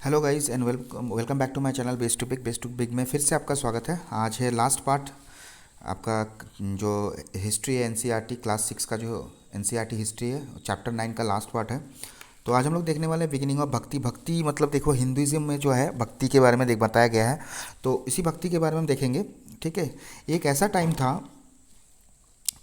Hello guys and welcome welcome back to my channel best to big में फिर से आपका स्वागत है। आज है लास्ट पार्ट आपका जो हिस्ट्री है एनसीईआरटी क्लास 6 का जो एनसीईआरटी हिस्ट्री है चैप्टर 9 का लास्ट पार्ट है। तो आज हम लोग देखने वाले हैं बिगिनिंग ऑफ भक्ति। भक्ति मतलब देखो हिंदुइज्म में जो है भक्ति के बारे में देख बताया गया है। तो इसी भक्ति के बारे में हम देखेंगे। ठीक है। एक ऐसा टाइम था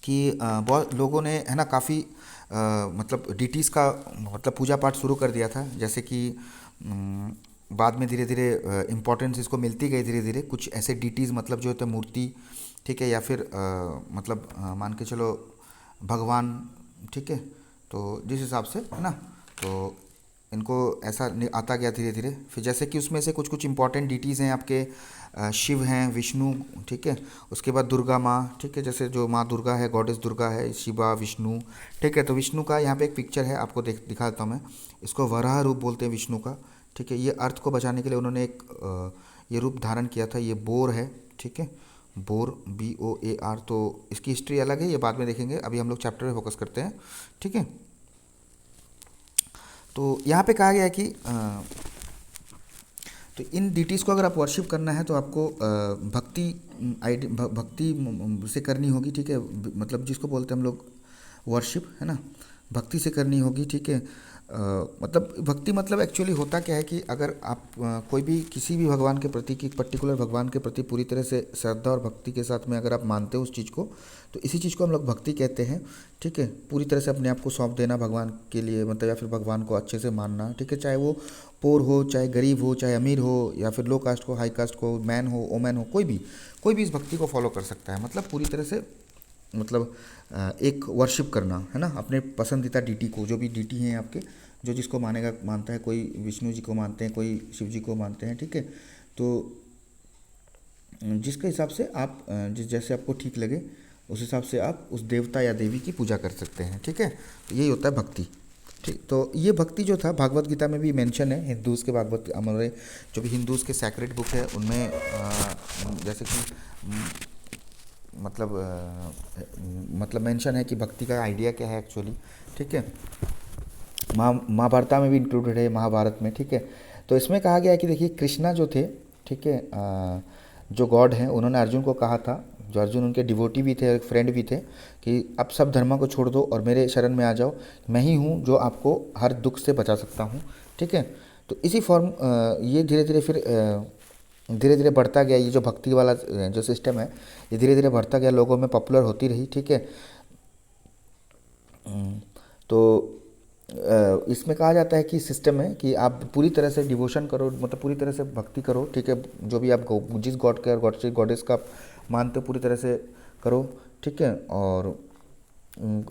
कि बहुत लोगों ने है ना काफ़ी मतलब डीटीज़ का मतलब पूजा पाठ शुरू कर दिया था। जैसे कि बाद में धीरे धीरे इम्पोर्टेंस इसको मिलती गई। धीरे धीरे कुछ ऐसे डीटीज़ मतलब जो होते हैं मूर्ति, ठीक है, या फिर मतलब मान के चलो भगवान, ठीक है। तो जिस हिसाब से है ना, तो इनको ऐसा आता गया धीरे धीरे। फिर जैसे कि उसमें से कुछ कुछ इंपॉर्टेंट डीटीज़ हैं आपके शिव हैं, विष्णु, ठीक है। उसके बाद दुर्गा माँ, ठीक है, जैसे जो माँ दुर्गा है, गॉडेस दुर्गा है, शिवा, विष्णु, ठीक है। तो विष्णु का यहाँ पे एक पिक्चर है, आपको दिखा देता हूँ मैं। इसको वराह रूप बोलते हैं विष्णु का, ठीक है। ये अर्थ को बचाने के लिए उन्होंने एक ये रूप धारण किया था। ये बोर है, ठीक है, बोर, BOAR। तो इसकी हिस्ट्री अलग है, ये बाद में देखेंगे। अभी हम लोग चैप्टर पे फोकस करते हैं, ठीक है। तो यहाँ पे कहा गया है कि तो इन डिटीज़ को अगर आप वर्शिप करना है तो आपको भक्ति भक्ति से करनी होगी, ठीक है। मतलब जिसको बोलते हैं हम लोग वर्शिप, है ना, भक्ति से करनी होगी, ठीक है। मतलब भक्ति मतलब एक्चुअली होता क्या है कि अगर आप कोई भी किसी भी भगवान के प्रति, कि पर्टिकुलर भगवान के प्रति पूरी तरह से श्रद्धा और भक्ति के साथ में अगर आप मानते हो उस चीज़ को, तो इसी चीज़ को हम लोग भक्ति कहते हैं, ठीक है। पूरी तरह से अपने आप को सौंप देना भगवान के लिए, मतलब या फिर भगवान को अच्छे से मानना, ठीक है। चाहे वो पोर हो, चाहे गरीब हो, चाहे अमीर हो, या फिर लो कास्ट को, हाई कास्ट को, मैन हो, वोमेन हो, कोई भी इस भक्ति को फॉलो कर सकता है। मतलब पूरी तरह से मतलब एक वर्शिप करना, है ना, अपने पसंदीदा डीटी को। जो भी डीटी हैं आपके, जो जिसको मानेगा मानता है, कोई विष्णु जी को मानते हैं, कोई शिव जी को मानते हैं, ठीक है। तो जिसके हिसाब से आप जिस जैसे आपको ठीक लगे उस हिसाब से आप उस देवता या देवी की पूजा कर सकते हैं, ठीक है। तो यही होता है भक्ति, ठीक। तो ये भक्ति जो था भागवत गीता में भी मेंशन है। हिंदूज़ के भागवत हमारे जो भी हिंदूज़ के सैक्रेड बुक है उनमें जैसे कि मतलब मतलब मेंशन है कि भक्ति का आइडिया क्या है एक्चुअली, ठीक है। महाभारत में भी इंक्लूडेड है, महाभारत में, ठीक है। तो इसमें कहा गया है कि देखिए कृष्णा जो थे, ठीक है, जो गॉड हैं, उन्होंने अर्जुन को कहा था, जो अर्जुन उनके डिवोटी भी थे, एक फ्रेंड भी थे, कि अब सब धर्मों को छोड़ दो और मेरे शरण में आ जाओ। मैं ही हूँ जो आपको हर दुख से बचा सकता हूँ, ठीक है। तो इसी फॉर्म ये धीरे धीरे फिर धीरे धीरे बढ़ता गया। ये जो भक्ति वाला जो सिस्टम है ये धीरे धीरे बढ़ता गया, लोगों में पॉपुलर होती रही, ठीक है। तो इसमें कहा जाता है कि सिस्टम है कि आप पूरी तरह से डिवोशन करो, मतलब पूरी तरह से भक्ति करो, ठीक है। जो भी आप जिस गॉड का, गॉड से गॉडेस का आप मानते हो पूरी तरह से करो, ठीक है। और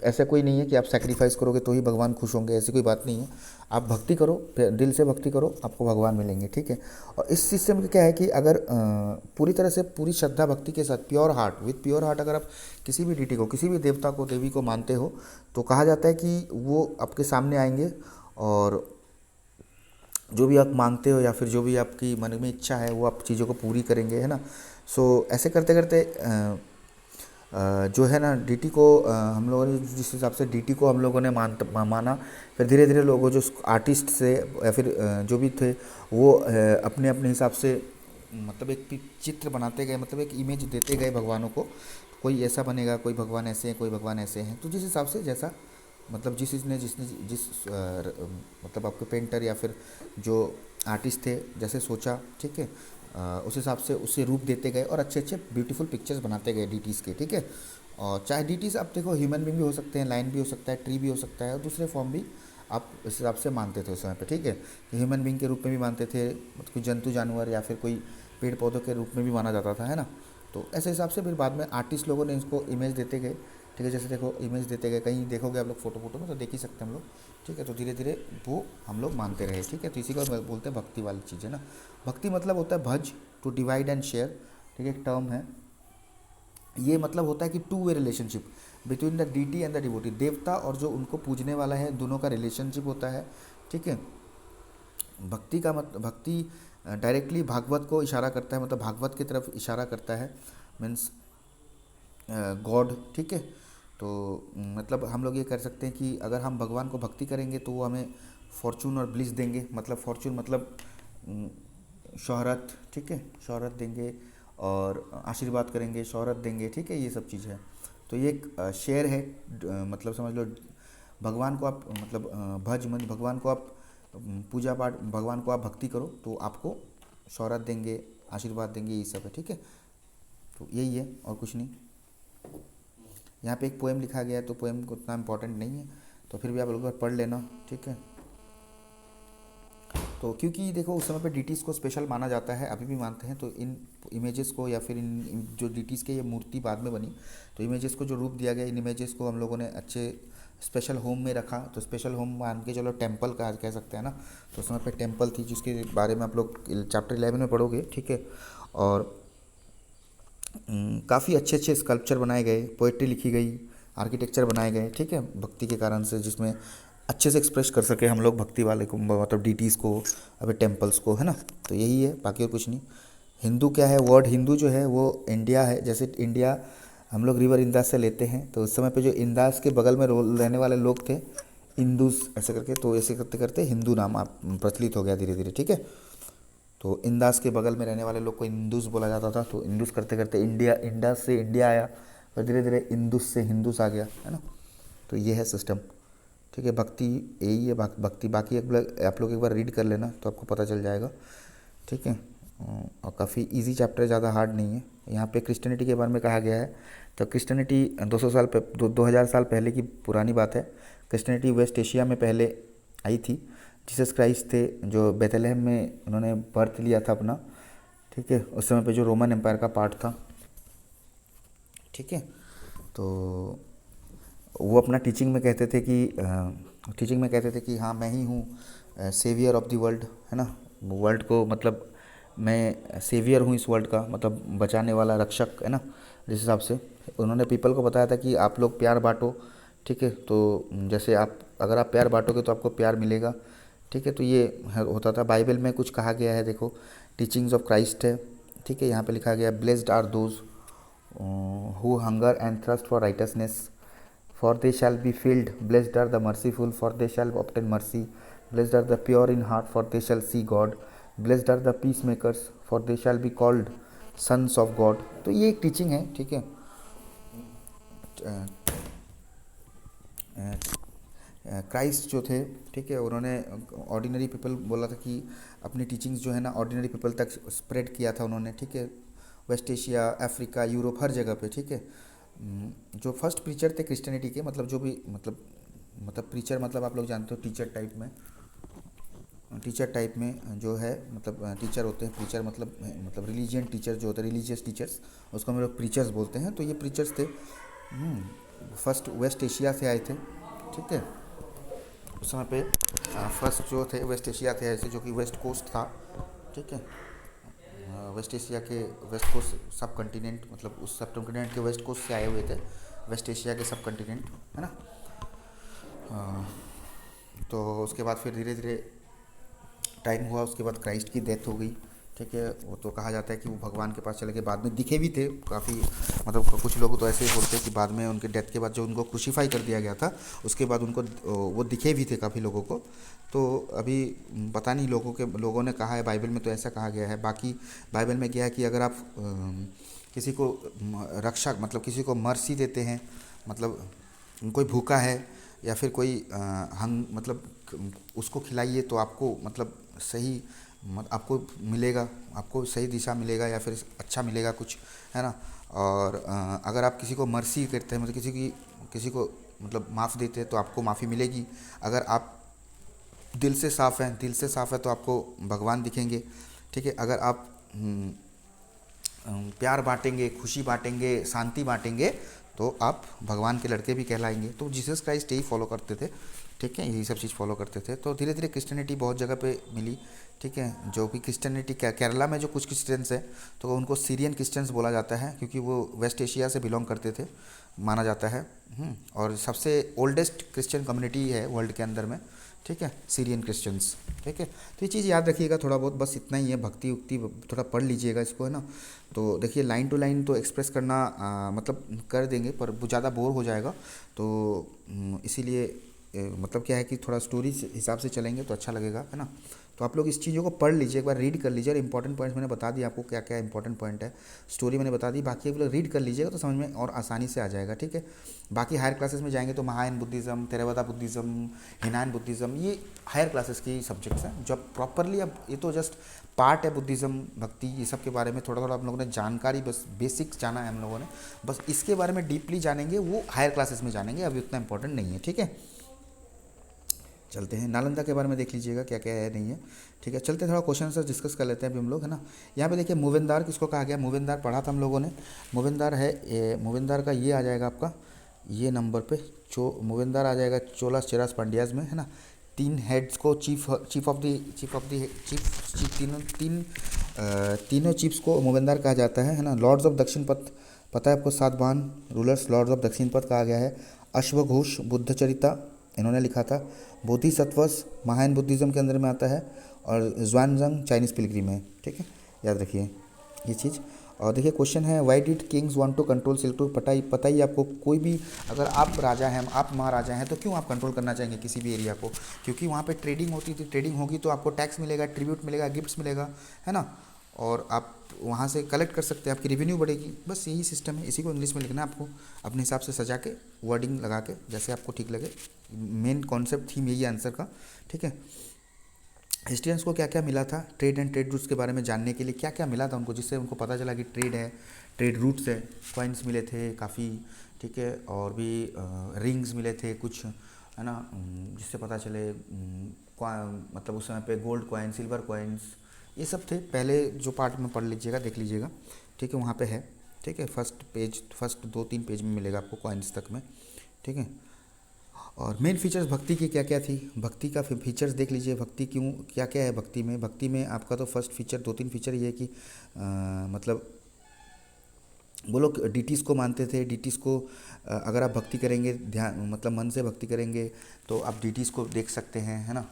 ऐसा कोई नहीं है कि आप सेक्रीफाइस करोगे तो ही भगवान खुश होंगे, ऐसी कोई बात नहीं है। आप भक्ति करो, दिल से भक्ति करो, आपको भगवान मिलेंगे, ठीक है। और इस सिस्टम में क्या है कि अगर पूरी तरह से पूरी श्रद्धा भक्ति के साथ pure heart, with pure heart अगर आप किसी भी डिटी को, किसी भी देवता को, देवी को मानते हो, तो कहा जाता है कि वो आपके सामने आएंगे और जो भी आप मांगते हो या फिर जो भी आपकी मन में इच्छा है वो आप चीज़ों को पूरी करेंगे, है ना। सो ऐसे करते करते जो है ना डीटी को हम लोगों ने जिस हिसाब से डीटी को हम लोगों ने माना, फिर धीरे धीरे लोगों जो आर्टिस्ट से या फिर जो भी थे वो अपने अपने हिसाब से मतलब एक चित्र बनाते गए, मतलब एक इमेज देते गए भगवानों को। कोई ऐसा बनेगा, कोई भगवान ऐसे हैं, कोई भगवान ऐसे हैं। तो जिस हिसाब से जैसा मतलब जिसने जिसने जिस मतलब आपके पेंटर या फिर जो आर्टिस्ट थे जैसे सोचा, ठीक है, उस हिसाब से उसे रूप देते गए और अच्छे अच्छे ब्यूटीफुल पिक्चर्स बनाते गए डीटीज़ के, ठीक है। और चाहे डीटीज़ आप देखो ह्यूमन बींग भी हो सकते हैं, लाइन भी हो सकता है, ट्री भी हो सकता है, और दूसरे फॉर्म भी आप इस हिसाब से मानते थे उस समय पे, ठीक है। ह्यूमन बींग के रूप में भी मानते थे, मतलब कोई जंतु जानवर या फिर कोई पेड़ पौधों के रूप में भी माना जाता था, है ना। तो ऐसे हिसाब से फिर बाद में आर्टिस्ट लोगों ने इसको इमेज देते गए, ठीक है। जैसे देखो इमेज देते गए, कहीं देखोगे आप लोग फोटो में तो देख ही सकते हैं हम लोग, ठीक है। तो धीरे धीरे वो हम लोग मानते रहे, ठीक है। तो इसी को बोलते हैं भक्ति वाली चीज़, है ना। भक्ति मतलब होता है भज, टू डिवाइड एंड शेयर, ठीक है, एक टर्म है। ये मतलब होता है कि two way relationship between the deity and the devotee, देवता और जो उनको पूजने वाला है, दोनों का रिलेशनशिप होता है, ठीक है। भक्ति का मतलब भक्ति डायरेक्टली भागवत को इशारा करता है, मतलब भागवत की तरफ इशारा करता है, मीन्स गॉड, ठीक है। तो मतलब हम लोग ये कर सकते हैं कि अगर हम भगवान को भक्ति करेंगे तो वो हमें फॉर्चून और ब्लिस देंगे। मतलब फॉर्चून मतलब शोहरत, ठीक है, शोहरत देंगे और आशीर्वाद करेंगे, शोहरत देंगे, ठीक है, ये सब चीज़ है। तो ये एक शेर है, मतलब समझ लो भगवान को आप मतलब भज मन भगवान को आप पूजा पाठ भगवान को आप भक्ति करो तो आपको शोहरत देंगे, आशीर्वाद देंगे, ये सब है, ठीक है। तो यही है और कुछ नहीं। यहाँ पे एक पोएम लिखा गया है तो पोएम को उतना इम्पोर्टेंट नहीं है, तो फिर भी आप लोग पढ़ लेना, ठीक है। तो क्योंकि देखो उस समय पे डीटीज़ को स्पेशल माना जाता है, अभी भी मानते हैं, तो इन इमेजेस को या फिर इन जो डीटीज़ के ये मूर्ति बाद में बनी, तो इमेजेस को जो रूप दिया गया, इन इमेजेस को हम लोगों ने अच्छे स्पेशल होम में रखा। तो स्पेशल होम मान के चलो टेम्पल का कह सकते हैं ना, तो उस समय पे टेम्पल थी जिसके बारे में आप लोग चैप्टर 11 में पढ़ोगे, ठीक है। और काफ़ी अच्छे अच्छे स्कल्पचर बनाए गए, पोएट्री लिखी गई, आर्किटेक्चर बनाए गए, ठीक है, भक्ति के कारण से, जिसमें अच्छे से एक्सप्रेस कर सके हम लोग भक्ति वाले को, मतलब डीटीज़ को, अभी टेम्पल्स को, है ना। तो यही है, बाकी और कुछ नहीं। हिंदू क्या है, वर्ड हिंदू जो है वो इंडिया है। जैसे इंडिया हम लोग रिवर इंदास से लेते हैं, तो उस समय पे जो इंदास के बगल में रहने वाले लोग थे, इंदूस ऐसे करके, तो ऐसे करते करते हिंदू नाम आप प्रचलित हो गया धीरे धीरे, ठीक है। तो इंदास के बगल में रहने वाले लोग को इंदूस बोला जाता था, तो इंदूस करते करते इंडिया, इंडस से इंडिया आया, और धीरे धीरे इंदूस से हिंदूस आ गया, है ना। तो ये है सिस्टम, ठीक है। भक्ति यही है, भक्ति बाकी आप लोग एक बार रीड कर लेना तो आपको पता चल जाएगा, ठीक है। और काफ़ी इजी चैप्टर है, ज़्यादा हार्ड नहीं है। यहाँ पे क्रिश्चियनिटी के बारे में कहा गया है, तो क्रिश्चियनिटी 200 साल 2000 साल पहले की पुरानी बात है। क्रिश्चियनिटी वेस्ट एशिया में पहले आई थी। जीसस क्राइस्ट थे जो बेथलेहम में उन्होंने बर्थ लिया था अपना, ठीक है, उस समय पे जो रोमन एम्पायर का पार्ट था, ठीक है। तो वो अपना टीचिंग में कहते थे कि हाँ मैं ही हूँ सेवियर ऑफ द वर्ल्ड, है ना। वर्ल्ड को मतलब मैं सेवियर हूँ इस वर्ल्ड का, मतलब बचाने वाला रक्षक, है ना। जिस हिसाब से उन्होंने पीपल को बताया था कि आप लोग प्यार बांटो, ठीक है। तो जैसे आप अगर आप प्यार बांटोगे तो आपको प्यार मिलेगा, ठीक है। तो ये होता था। बाइबल में कुछ कहा गया है, देखो टीचिंग्स ऑफ क्राइस्ट है, ठीक है। यहाँ पे लिखा गया blessed are those who hunger and thirst for righteousness, for they shall be filled. Blessed are the merciful, for they shall obtain mercy. Blessed are the pure in heart, for they shall see God. Blessed are the peacemakers, for they shall be called sons of God. तो ये एक teaching है, ठीक है। Christ जो थे, ठीक है, उन्होंने ऑर्डिनरी पीपल बोला था कि अपनी टीचिंग्स जो है ना ऑर्डिनरी पीपल तक स्प्रेड किया था उन्होंने, ठीक है। वेस्ट एशिया, अफ्रीका, यूरोप, हर जगह पे, ठीक है। जो फर्स्ट प्रीचर थे क्रिश्चियनिटी के, मतलब जो भी मतलब प्रीचर मतलब आप लोग जानते हो टीचर टाइप में जो है, मतलब टीचर होते हैं। प्रीचर मतलब रिलीजियन टीचर जो होते हैं, रिलीजियस टीचर्स, उसको हम लोग प्रीचर्स बोलते हैं। तो ये प्रीचर्स थे, फर्स्ट वेस्ट एशिया से आए थे, ठीक है। उस समय पे फर्स्ट जो थे वेस्ट एशिया थे ऐसे, जो कि वेस्ट कोस्ट था, ठीक है। वेस्ट एशिया के वेस्ट कोस्ट सब कंटिनेंट, मतलब उस सब कंटिनेंट के वेस्ट कोस्ट से आए हुए थे, वेस्ट एशिया के सब कंटिनेंट, है ना। तो उसके बाद फिर धीरे धीरे टाइम हुआ, उसके बाद क्राइस्ट की डेथ हो गई, ठीक है। वो तो कहा जाता है कि वो भगवान के पास चले गए, बाद में दिखे भी थे काफ़ी, मतलब कुछ लोग तो ऐसे ही बोलते हैं कि बाद में उनके डेथ के बाद जो उनको क्रूसीफाई कर दिया गया था, उसके बाद उनको वो दिखे भी थे काफ़ी लोगों को। तो अभी पता नहीं, लोगों ने कहा है, बाइबल में तो ऐसा कहा गया है। बाकी बाइबल में क्या है कि अगर आप किसी को रक्षा मतलब किसी को मर्सी देते हैं, मतलब कोई भूखा है या फिर कोई मतलब उसको खिलाइए तो आपको मतलब सही आपको मिलेगा, आपको सही दिशा मिलेगा या फिर अच्छा मिलेगा कुछ, है ना। और अगर आप किसी को मर्सी करते हैं, मतलब किसी को मतलब माफ़ देते हैं तो आपको माफ़ी मिलेगी। अगर आप दिल से साफ़ है तो आपको भगवान दिखेंगे, ठीक है। अगर आप प्यार बांटेंगे, खुशी बांटेंगे, शांति बांटेंगे, तो आप भगवान के लड़के भी कहलाएंगे। तो जीसस क्राइस्ट यही फॉलो करते थे, ठीक है, यही सब चीज़ फॉलो करते थे। तो धीरे धीरे क्रिश्चियनिटी बहुत जगह पे मिली, ठीक है। जो भी क्रिश्चियनिटी केरला में जो कुछ क्रिश्चियंस हैं तो उनको सीरियन क्रिश्चियंस बोला जाता है, क्योंकि वो वेस्ट एशिया से बिलोंग करते थे, माना जाता है। और सबसे ओल्डेस्ट क्रिश्चियन कम्युनिटी है वर्ल्ड के अंदर में, ठीक है, सीरियन क्रिश्चियंस, ठीक है। तो ये चीज़ याद रखिएगा थोड़ा बहुत, बस इतना ही है। भक्ति उक्ति थोड़ा पढ़ लीजिएगा इसको, है ना। तो देखिए लाइन टू लाइन तो एक्सप्रेस करना मतलब कर देंगे, पर वो ज़्यादा बोर हो जाएगा। तो इसीलिए मतलब क्या है कि थोड़ा स्टोरी हिसाब से चलेंगे तो अच्छा लगेगा, है ना। तो आप लोग इस चीज़ों को पढ़ लीजिए, एक बार रीड कर लीजिए। और इंपॉर्टेंट पॉइंट्स मैंने बता दिया आपको क्या क्या इंपॉर्टेंट पॉइंट है, स्टोरी मैंने बता दी, बाकी आप लोग रीड कर लीजिएगा तो समझ में और आसानी से आ जाएगा, ठीक है। बाकी हायर क्लासेस में जाएंगे तो महायान बुद्धिज़्म, थेरेवादा बुद्धिज़्म, हिनान बुद्धिज़्म, ये हायर क्लासेस की सब्जेक्ट्स हैं जो प्रॉपरली, अब ये तो जस्ट पार्ट है बुद्धिज़्म, भक्ति, ये सब के बारे में थोड़ा थोड़ा हम लोगों ने जानकारी, बस बेसिक्स जाना है हम लोगों ने, बस इसके बारे में डीपली जानेंगे वो हायर क्लासेस में जानेंगे, अभी उतना इंपॉर्टेंट नहीं है, ठीक है। चलते हैं नालंदा के बारे में देख लीजिएगा क्या क्या है नहीं है, ठीक है। चलते हैं थोड़ा क्वेश्चन आंसर डिस्कस कर लेते हैं अभी हम लोग, है ना। यहाँ पे देखिए मूवेंदार किसको कहा गया, मूवेंदार पढ़ा था हम लोगों ने। मूवेंदार है, मूवेंदार का ये आ जाएगा आपका ये नंबर पे, मूवेंदार आ जाएगा चोलास चेरास पांड्याज में, है ना। तीन हेड्स को चीफ ऑफ द चीफ तीनों चीफ्स को मूवेंदार कहा जाता है ना। लॉर्ड्स ऑफ दक्षिण पथ पता है आपको, सातवाहन रूलर्स लॉर्ड्स ऑफ दक्षिण पथ कहा गया है। अश्वघोष बुद्धचरिता इन्होंने लिखा था। बोधिसत्वस महायान बुद्धिज़्म के अंदर में आता है। और ज़्वानज़ंग चाइनीज़ पिलग्रिम है, ठीक है, याद रखिए ये चीज़। और देखिए क्वेश्चन है, why did kings want to control silk route. पता ही आपको, कोई भी अगर आप राजा हैं, आप महाराजा हैं, तो क्यों आप कंट्रोल करना चाहेंगे किसी भी एरिया को, क्योंकि वहाँ पे ट्रेडिंग होती थी, ट्रेडिंग होगी तो आपको टैक्स मिलेगा, ट्रिब्यूट मिलेगा, गिफ्ट्स मिलेगा, है ना। और आप वहाँ से कलेक्ट कर सकते हैं, आपकी रेवेन्यू बढ़ेगी, बस यही सिस्टम है। इसी को इंग्लिश में लिखना है आपको, अपने हिसाब से सजा के वर्डिंग लगा के जैसे आपको ठीक लगे। मेन कॉन्सेप्ट थीम यही आंसर का, ठीक है। हिस्ट्रियंस को क्या क्या मिला था, ट्रेड एंड ट्रेड रूट्स के बारे में जानने के लिए क्या क्या मिला था उनको, जिससे उनको पता चला कि ट्रेड है, ट्रेड रूट्स है। कॉइन्स मिले थे काफ़ी, ठीक है, और भी रिंग्स मिले थे कुछ, है ना, जिससे पता चले मतलब उस समय पे गोल्ड कॉइन, सिल्वर कॉइन्स, ये सब थे। पहले जो पार्ट में पढ़ लीजिएगा, देख लीजिएगा, ठीक है, वहाँ पे है, ठीक है। फर्स्ट 2-3 पेज में मिलेगा आपको कॉइन्स तक में, ठीक है। और मेन फीचर्स भक्ति की क्या क्या थी, भक्ति का फीचर्स देख लीजिए। भक्ति क्यों, क्या क्या है भक्ति में। भक्ति में आपका तो फर्स्ट फीचर, 2-3 फीचर ये है कि मतलब वो लोग डीटीज़ को मानते थे। डीटीज़ को अगर आप भक्ति करेंगे, ध्यान मतलब मन से भक्ति करेंगे, तो आप डीटीज़ को देख सकते हैं, है ना।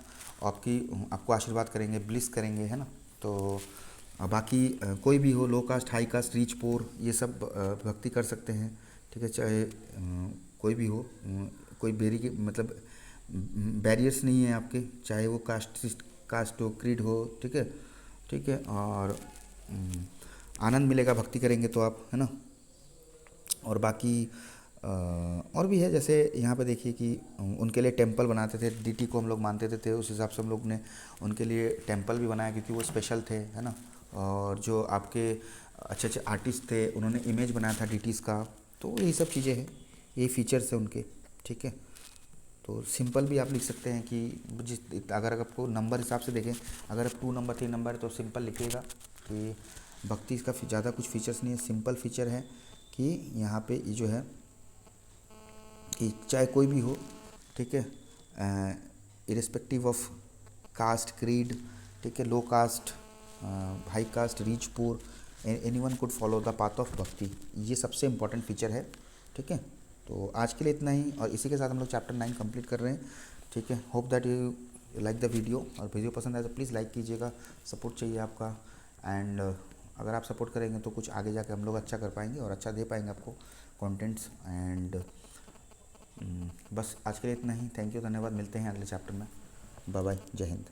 आपको आशीर्वाद करेंगे, ब्लिस करेंगे, है ना। तो बाकी कोई भी हो, लो कास्ट, हाई कास्ट, रिच पोर, ये सब भक्ति कर सकते हैं, ठीक है। चाहे कोई भी हो, कोई मतलब बैरियर्स नहीं है आपके, चाहे वो कास्ट हो, क्रीड हो, ठीक है, ठीक है। और आनंद मिलेगा भक्ति करेंगे तो आप, है ना। और बाकी और भी है, जैसे यहाँ पे देखिए कि उनके लिए टेंपल बनाते थे, डीटी को हम लोग मानते थे, उस हिसाब से हम लोग ने उनके लिए टेंपल भी बनाया, क्योंकि वो स्पेशल थे, है ना। और जो आपके अच्छे अच्छे आर्टिस्ट थे, उन्होंने इमेज बनाया था डीटीज़ का। तो यही सब चीज़ें हैं, यही फीचर्स हैं उनके, ठीक है। तो सिंपल भी आप लिख सकते हैं कि अगर आपको नंबर हिसाब से देखें, अगर आप 2 नंबर 3 नंबर है तो सिंपल लिखिएगा कि भक्ति इसका ज़्यादा कुछ फीचर्स नहीं है, सिंपल फीचर है कि यहाँ पे ये जो है कि चाहे कोई भी हो, ठीक है, इरिस्पेक्टिव ऑफ कास्ट, क्रीड, ठीक है, low caste, high caste, rich poor, anyone could follow the path of bhakti. ये सबसे इम्पोर्टेंट फीचर है, ठीक है। तो आज के लिए इतना ही, और इसी के साथ हम लोग चैप्टर 9 कंप्लीट कर रहे हैं, ठीक है। Hope that you like the video, और वीडियो पसंद आए तो प्लीज़ लाइक कीजिएगा, सपोर्ट चाहिए आपका। एंड अगर आप सपोर्ट करेंगे तो कुछ आगे जाके हम लोग अच्छा कर पाएंगे और अच्छा दे पाएंगे आपको कंटेंट्स। एंड बस आज के लिए इतना ही, थैंक यू, धन्यवाद, मिलते हैं अगले चैप्टर में। बाय बाय, जय हिंद।